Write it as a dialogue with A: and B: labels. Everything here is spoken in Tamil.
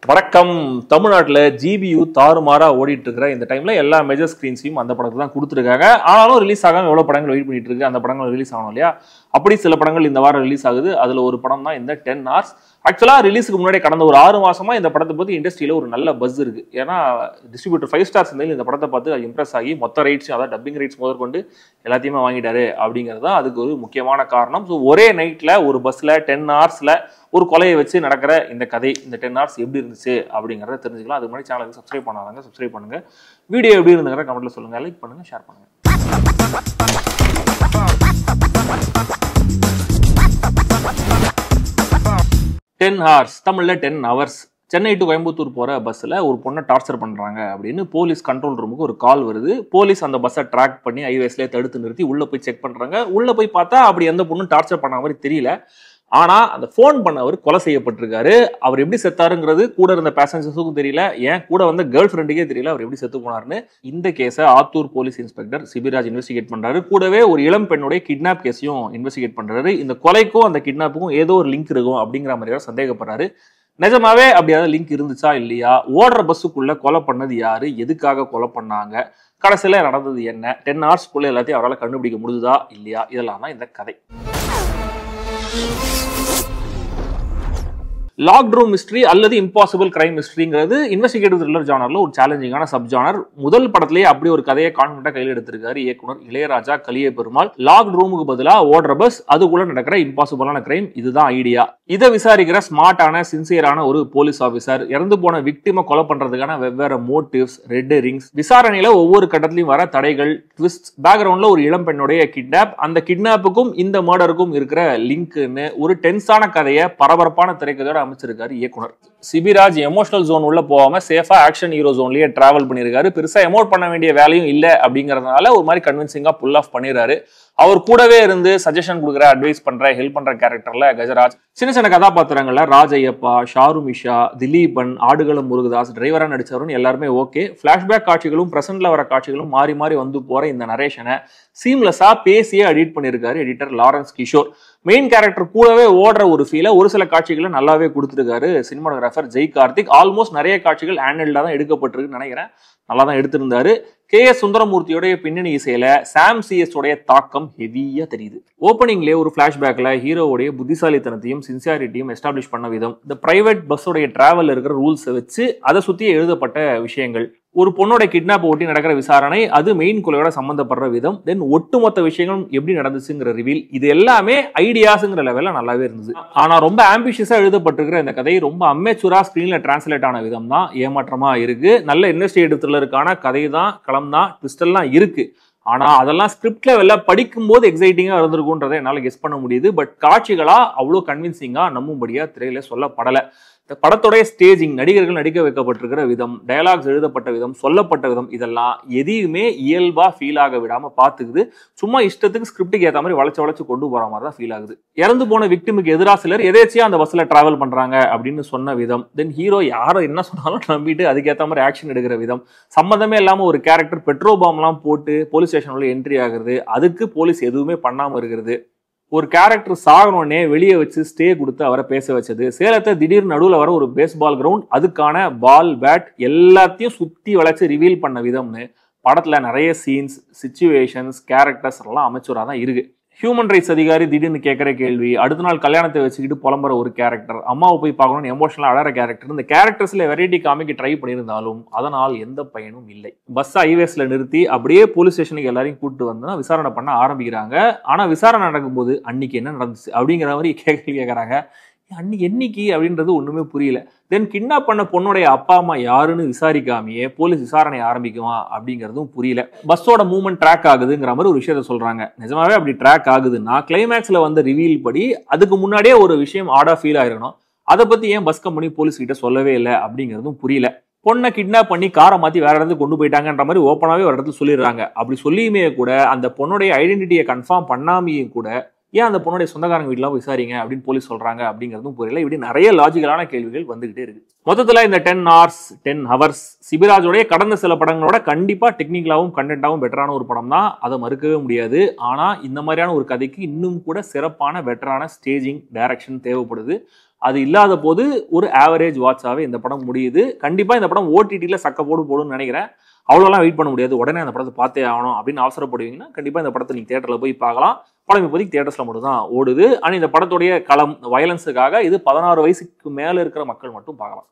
A: வணக்கம். தமிழ்நாட்டில் ஜிபியு தாறுமாறா ஓடிட்டு இருக்கிற இந்த டைம்ல எல்லா மேஜர் ஸ்கிரீன்ஸையும் அந்த படத்தை தான் கொடுத்துருக்காங்க. ஆனாலும் ரிலீஸ் ஆகாம எவ்வளவு படங்கள் வெயிட் பண்ணிட்டு இருக்கு, அந்த படங்கள் ரிலீஸ் ஆகணும் இல்லையா? அப்படி சில படங்கள் இந்த வாரம் ரிலீஸ் ஆகுது. அதுல ஒரு படம் தான் இந்த 10 hours. ஆக்சுவலா ரிலீஸுக்கு முன்னாடி கடந்த ஒரு 6 மாசமா இந்த படத்தை பத்தி இண்டஸ்ட்ரியில ஒரு நல்ல பஸ் இருக்கு. ஏன்னா டிஸ்ட்ரிபியூட்டர் 5 ஸ்டார்ஸ் இந்த படத்தை பார்த்து இம்ப்ரெஸ் ஆகி மொத்த ரைட்ஸ், அதாவது டப்பிங் ரைட்ஸ் முதற்கொண்டு எல்லாத்தையுமே வாங்கிட்டாரு அப்படிங்கிறது தான் அதுக்கு ஒரு முக்கியமான காரணம். ஸோ ஒரே நைட்ல ஒரு பஸ்ல 10 hoursல ஒரு கொலையை வச்சு நடக்கிற இந்த கதை, இந்த 10 hours எப்படி இருந்துச்சு அப்படிங்கிறத தெரிஞ்சுக்கலாம். அதுக்கு முன்னாடி சேனலுக்கு சப்ஸ்கிரைப் பண்ணாதாங்க, சப்ஸ்கிரைப் பண்ணுங்க. வீடியோ எப்படி இருந்துங்கிற கமெண்ட்ல சொல்லுங்க, லைக் பண்ணுங்க, ஷேர் பண்ணுங்க. 10 hours தமிழ்ல 10 hours. சென்னை டு கோயம்புத்தூர் போற பஸ்ல ஒரு பொண்ணை டார்ச்சர் பண்றாங்க அப்படின்னு போலீஸ் கண்ட்ரோல் ரூமுக்கு ஒரு கால் வருது. போலீஸ் அந்த பஸ்ஸை ட்ராக் பண்ணி ஹைவேஸ்ல தடுத்து நிறுத்தி உள்ள போய் செக் பண்றாங்க. உள்ள போய் பார்த்தா அப்படி எந்த பொண்ணும் டார்ச்சர் பண்ண மாதிரி தெரியல. ஆனா அந்த போன் பண்ணவர் கொலை செய்யப்பட்டிருக்காரு. அவர் எப்படி செத்தாருங்கிறது கூட இருந்த பேசஞ்சர்ஸுக்கும் தெரியல, ஏன் கூட வந்த கேர்ள் ஃப்ரெண்டுக்கே தெரியல அவர் எப்படி செத்து போனாருன்னு. இந்த கேஸை Attur police inspector Sibiraj investigate பண்றாரு. கூடவே ஒரு இளம் பெண்ணுடைய கிட்னாப் கேஸையும் இன்வெஸ்டிகேட் பண்றாரு. இந்த கொலைக்கும் அந்த கிட்னாப்புக்கும் ஏதோ ஒரு லிங்க் இருக்கும் அப்படிங்கிற மாதிரி சந்தேகப்படுறாரு. நிஜமாவே அப்படியாவது லிங்க் இருந்துச்சா இல்லையா? ஓடுற பஸ்ஸுக்குள்ள கொலை பண்ணது யாரு, எதுக்காக கொலை பண்ணாங்க, கடைசியில நடந்தது என்ன, 10 hours எல்லாத்தையும் அவரால் கண்டுபிடிக்க முடியுதா இல்லையா, இதெல்லாம் தான் இந்த கதை. லாக்ட் ரூம் மிஸ்ட்ரி அல்லது இம்பாசிபிள் கிரைம் மிஸ்ட்ரிங்கிறது இன்வெஸ்டிகேட்டிவ் த்ரில்லர் ஜானர்ல ஒரு சேலஞ்சிங்கான சப் ஜானர். முதல் படத்திலேயே அப்படி ஒரு கதையை கான்ஃபிடென்ட்டா கையில் எடுத்திருக்காரு இயக்குனர் இளையராஜா கலிய பெருமாள். லாக்ட் ரூமுக்கு பதிலா ஓடுற பஸ், அதுக்குள்ள நடக்கிற இம்பாசிபிளான கிரைம், இதுதான் ஐடியா. இதை விசாரிக்கிற ஸ்மார்ட்டான சின்சியரான ஒரு போலீஸ் ஆபீசர், இறந்து போன விக்டிமை கொலை பண்றதுக்கான வெவ்வேறு மோட்டிவ்ஸ், ரெட் ரிங்ஸ், விசாரணையில ஒவ்வொரு கட்டத்திலையும் வர தடைகள், ட்விஸ்ட், பேக்ரவுண்ட்ல ஒரு இளம் பெண்ணுடைய கிட்னாப், அந்த கிட்னாப்புக்கும் இந்த மர்டருக்கும் இருக்கிற லிங்க்னு ஒரு டென்ஸான கதையை பரபரப்பான திரைக்கதையோட அமைச்சிருக்காரு இயக்குனர். சிபிராஜ் எமோஷனல் ஜோன் உள்ள போகாம சேஃபா ஆக்ஷன் ஹீரோ ஜோன்லயே டிராவல் பண்ணிருக்காரு. பெருசா எமோட் பண்ண வேண்டிய வேலையும் இல்ல அப்படிங்கறதுனால ஒரு மாதிரி கன்வின்சிங்கா புல் ஆஃப் பண்ணிடுறாரு. அவர் கூடவே இருந்து சஜஷன் கொடுக்குற, அட்வைஸ் பண்ற, ஹெல்ப் பண்ற கேரக்டர்ல கஜராஜ், சின்ன சின்ன கதாபாத்திரங்கள்ல ராஜ் ஐயப்பா, ஷாருமிஷா, திலீபன், ஆடுகளம் முருகதாஸ், டிரைவரா நடிச்சவரும் எல்லாருமே ஓகே. பிளாஷ்பேக் காட்சிகளும் பிரசன்ட்ல வர காட்சிகளும் மாறி மாறி வந்து போற இந்த நரேஷனை சீம்லெஸ்ஸா பேசியே எடிட் பண்ணிருக்காரு editor Lawrence Kishore. Main character கூடவே ஓடுற ஒரு ஃபீல ஒரு சில காட்சிகளை நல்லாவே கொடுத்திருக்காரு சினிமாட்டோகிராஃபர் ஜெய் கார்த்திக். ஆல்மோஸ்ட் நிறைய காட்சிகள் ஹேண்டில்டா தான் எடுக்கப்பட்டிருக்குன்னு நினைக்கிறேன். நல்லா தான் எடுத்திருந்தாரு. கே.எஸ். சுந்தரமூர்த்தியோடைய பின்னணி இசையில சாம் சிஎஸ் உடைய தாக்கம் ஹெவியா தெரியுது. ஓப்பனிங்லேயே ஒரு பிளாஷ்பேக்ல ஹீரோவுடைய புத்திசாலித்தனத்தையும் சின்சியாரிட்டியும் எஸ்டாப்ளிஷ் பண்ண விதம், இந்த பிரைவேட் பஸ்ஸோடைய டிராவல் இருக்கிற ரூல்ஸை வச்சு அதை சுத்தி எழுதப்பட்ட விஷயங்கள், ஒரு பொண்ணோட கிட்னாப் ஒட்டி நடக்கிற விசாரணை, அது மெயின் கொலையோட சம்பந்தப்படுற விதம், தென் ஒட்டுமொத்த விஷயங்களும் எப்படி நடந்துச்சுங்கிற ரிவீல், இது எல்லாமே ஐடியாஸுங்கிற லெவல்ல நல்லாவே இருந்துச்சு. ஆனா ரொம்ப ஆம்பிஷியஸா எழுதப்பட்டிருக்கிற இந்த கதை ரொம்ப அமெச்சூரா ஸ்கிரீன்ல டிரான்ஸ்லேட் ஆன விதம் தான் ஏமாற்றமா இருக்கு. நல்ல இன்வெஸ்டிகேட்டிவ் த்ரில்லருக்கான கதை தான், களம் தான், ட்விஸ்ட் எல்லாம் இருக்கு. ஆனா அதெல்லாம் ஸ்கிரிப்ட் லெவல்ல படிக்கும் போது எக்ஸைட்டிங்கா இருந்திருக்கும்ன்றதை என்னால கெஸ் பண்ண முடியுது. பட் காட்சிகளா அவ்வளவு கன்வின்சிங்கா நம்பும்படியா திரையில சொல்லப்படல. இந்த படத்தோடைய ஸ்டேஜிங், நடிகர்கள் நடிக்க வைக்கப்பட்டிருக்கிற விதம், டயலாக்ஸ் எழுதப்பட்ட விதம், சொல்லப்பட்ட விதம், இதெல்லாம் எதையுமே இயல்பா ஃபீல் ஆக விடாம பாத்துக்குது. சும்மா இஷ்டத்துக்கு ஸ்கிரிப்டுக்கு ஏற்ற மாதிரி வளைச்சு கொண்டு போற மாதிரி தான் ஃபீல் ஆகுது. இறந்து போன விக்டிமுக்கு எதிராக சிலர் எதேச்சியா அந்த பஸ்ல டிராவல் பண்றாங்க அப்படின்னு சொன்ன விதம், தென் ஹீரோ யாரோ என்ன சொன்னாலும் நம்பிட்டு அதுக்கேற்ற மாதிரி ஆக்ஷன் எடுக்கிற விதம், சம்மந்தமே இல்லாம ஒரு கேரக்டர் பெட்ரோல் பாம் எல்லாம் போட்டு போலீஸ் ஸ்டேஷன் உள்ள என்ட்ரி ஆகுறது, அதுக்கு போலீஸ் எதுவுமே பண்ணாம இருக்கிறது, ஒரு கேரக்டர் சாகனோடனே வெளியே வச்சு ஸ்டே கொடுத்து அவரை பேச வச்சது, சேலத்தை திடீர்னு நடுவில் வர ஒரு பேஸ்பால் கிரவுண்ட், அதுக்கான பால் பேட் எல்லாத்தையும் சுத்தி வளைச்சு ரிவீல் பண்ண விதம்னு படத்துல நிறைய சீன்ஸ், சிச்சுவேஷன்ஸ், கேரக்டர்ஸ் எல்லாம் அமைச்சரா தான் இருக்கு. ஹியூமன் ரைட்ஸ் அதிகாரி திடீர்னு கேட்கிற கேள்வி, அடுத்த நாள் கல்யாணத்தை வச்சுக்கிட்டு புலம்புற ஒரு கேரக்டர், அம்மாவை போய் பார்க்கணும்னு எமோஷனலா அழற கேரக்டர், இந்த கேரக்டர்ஸ்ல வெரைட்டி காமிக்க ட்ரை பண்ணியிருந்தாலும் அதனால் எந்த பயனும் இல்லை. பஸ் ஹைவேஸ்ல நிறுத்தி அப்படியே போலீஸ் ஸ்டேஷனுக்கு எல்லாரையும் கூப்பிட்டு வந்து விசாரணை பண்ண ஆரம்பிக்கிறாங்க. ஆனா விசாரணை நடக்கும்போது அன்னைக்கு என்ன நடந்துச்சு அப்படிங்கிற மாதிரி கேட்கறாங்க. அன்னைக்கு என்னைக்கு அப்படின்றது ஒண்ணுமே புரியல. தென் கிட்னாப் பண்ண பொண்ணுடைய அப்பா அம்மா யாருன்னு விசாரிக்காமையே போலீஸ் விசாரணை ஆரம்பிக்குமா அப்படிங்கிறதும் புரியல. பஸ்ஸோட மூவ்மெண்ட் ட்ராக் ஆகுதுங்கிற மாதிரி ஒரு விஷயத்த சொல்றாங்க. நிஜமாவே அப்படி ட்ராக் ஆகுதுன்னா கிளைமேக்ஸ்ல வந்து ரிவீல் படி அதுக்கு முன்னாடியே ஒரு விஷயம் ஆடா ஃபீல் ஆயிருக்கணும். அதை பத்தி ஏன் பஸ் கம்பெனி போலீஸ் கிட்ட சொல்லவே இல்லை அப்படிங்கிறதும் புரியல. பொண்ணை கிட்னாப் பண்ணி காரை மாத்தி வேற இடத்துக்கு கொண்டு போயிட்டாங்கன்ற மாதிரி ஓப்பனாவே ஒரு இடத்துல சொல்லிடுறாங்க. அப்படி சொல்லியுமே கூட அந்த பொண்ணுடைய ஐடென்டிட்டியை கன்ஃபார்ம் பண்ணாமையும் கூட ஏன் அந்த பொண்ணுடைய சொந்தக்காரங்க வீட்டுலாம் விசாரிங்க அப்படின்னு போலீஸ் சொல்றாங்க அப்படிங்கிறதும் புரியல. இப்படி நிறைய லாஜிக்கலான கேள்விகள் வந்துகிட்டே இருக்கு. மொத்தத்துல இந்த 10 hours சிபிராஜோடைய கடந்த சில படங்களோட கண்டிப்பா டெக்னிக்கலாவும் கண்டென்ட்டாவும் பெட்டரான ஒரு படம் தான், அதை மறுக்கவே முடியாது. ஆனா இந்த மாதிரியான ஒரு கதைக்கு இன்னும் கூட சிறப்பான பெட்டரான ஸ்டேஜிங், டைரக்ஷன் தேவைப்படுது. அது இல்லாத போது ஒரு ஆவரேஜ் வாட்சாவே இந்த படம் முடியுது. கண்டிப்பா இந்த படம் ஓடிடில சக்க போடுன்னு நினைக்கிறேன். அவ்வளோலாம் வெயிட் பண்ண முடியாது. உடனே அந்த படத்தை பார்த்தே ஆகணும் அப்படின்னு அவசரப்படுவீங்கன்னா கண்டிப்பா இந்த படத்தை நீங்க தியேட்டர்ல போய் பார்க்கலாம். படம் இப்போதைக்கு தியேட்டர்ஸ்ல மட்டும் தான் ஓடுது. ஆனா இந்த படத்துடைய களம் வயலன்ஸுக்காக இது 16 வயசுக்கு மேல இருக்கிற மக்கள் மட்டும் பார்க்கலாம்.